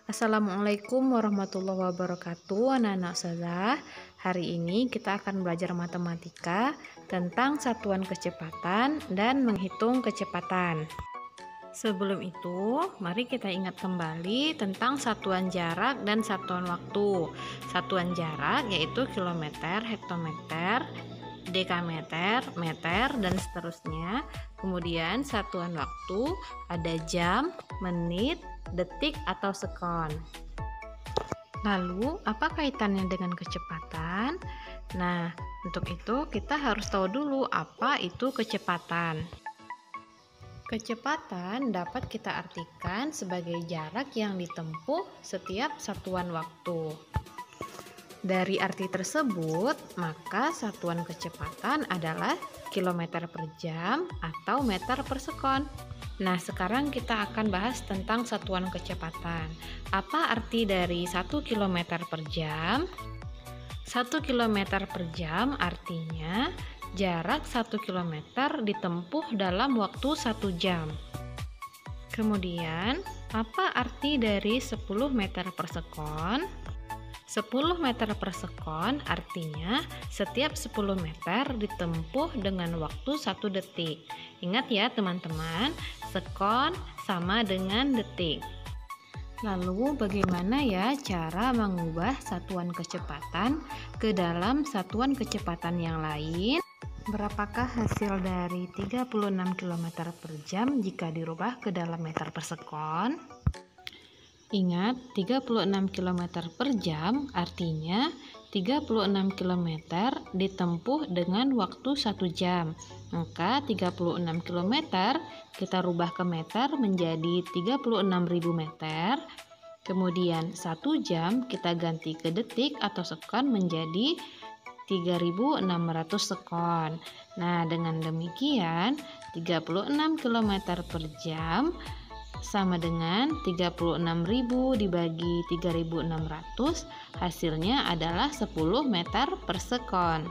Assalamualaikum warahmatullahi wabarakatuh, anak-anak ustazah. Hari ini kita akan belajar matematika tentang satuan kecepatan dan menghitung kecepatan. Sebelum itu, mari kita ingat kembali tentang satuan jarak dan satuan waktu. Satuan jarak yaitu kilometer, hektometer, dekameter, meter, dan seterusnya. Kemudian satuan waktu ada jam, menit, detik, atau sekon. Lalu, apa kaitannya dengan kecepatan? Nah, untuk itu kita harus tahu dulu apa itu kecepatan. Kecepatan dapat kita artikan sebagai jarak yang ditempuh setiap satuan waktu. Dari arti tersebut, maka satuan kecepatan adalah kilometer per jam atau meter per sekon. Nah, sekarang kita akan bahas tentang satuan kecepatan. Apa arti dari 1 km per jam? 1 km per jam artinya jarak 1 km ditempuh dalam waktu 1 jam. Kemudian, apa arti dari 10 meter per sekon? 10 meter per sekon artinya setiap 10 meter ditempuh dengan waktu 1 detik. Ingat ya teman-teman, sekon sama dengan detik. Lalu bagaimana ya cara mengubah satuan kecepatan ke dalam satuan kecepatan yang lain? Berapakah hasil dari 36 km per jam jika dirubah ke dalam meter per sekon? Ingat, 36 km per jam artinya 36 km ditempuh dengan waktu 1 jam. Maka 36 km kita rubah ke meter menjadi 36.000 meter. Kemudian 1 jam kita ganti ke detik atau sekon menjadi 3.600 sekon. Nah, dengan demikian 36 km per jam sama dengan 36.000 dibagi 3.600, hasilnya adalah 10 meter per sekon.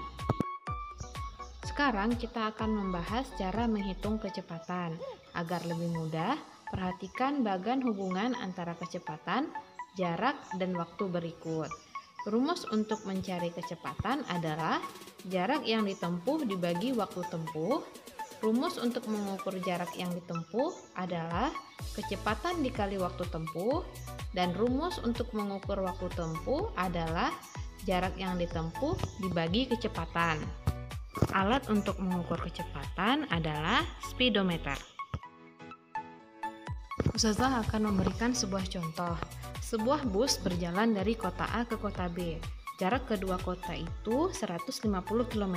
Sekarang kita akan membahas cara menghitung kecepatan. Agar lebih mudah, perhatikan bagan hubungan antara kecepatan, jarak, dan waktu berikut. Rumus untuk mencari kecepatan adalah jarak yang ditempuh dibagi waktu tempuh. Rumus untuk mengukur jarak yang ditempuh adalah kecepatan dikali waktu tempuh, dan rumus untuk mengukur waktu tempuh adalah jarak yang ditempuh dibagi kecepatan. Alat untuk mengukur kecepatan adalah speedometer. Ustazah akan memberikan sebuah contoh. Sebuah bus berjalan dari kota A ke kota B. Jarak kedua kota itu 150 km.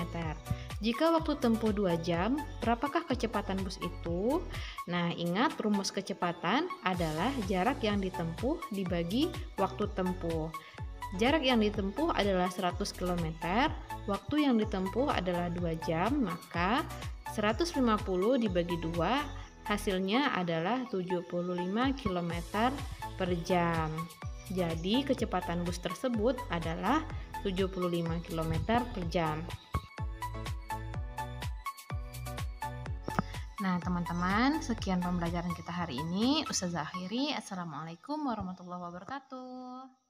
Jika waktu tempuh 2 jam, berapakah kecepatan bus itu? Nah, ingat rumus kecepatan adalah jarak yang ditempuh dibagi waktu tempuh. Jarak yang ditempuh adalah 100 km, waktu yang ditempuh adalah 2 jam, maka 150 dibagi 2, hasilnya adalah 75 km per jam. Jadi kecepatan bus tersebut adalah 75 km per jam. Nah teman-teman, sekian pembelajaran kita hari ini. Ustazah akhiri. Assalamualaikum warahmatullahi wabarakatuh.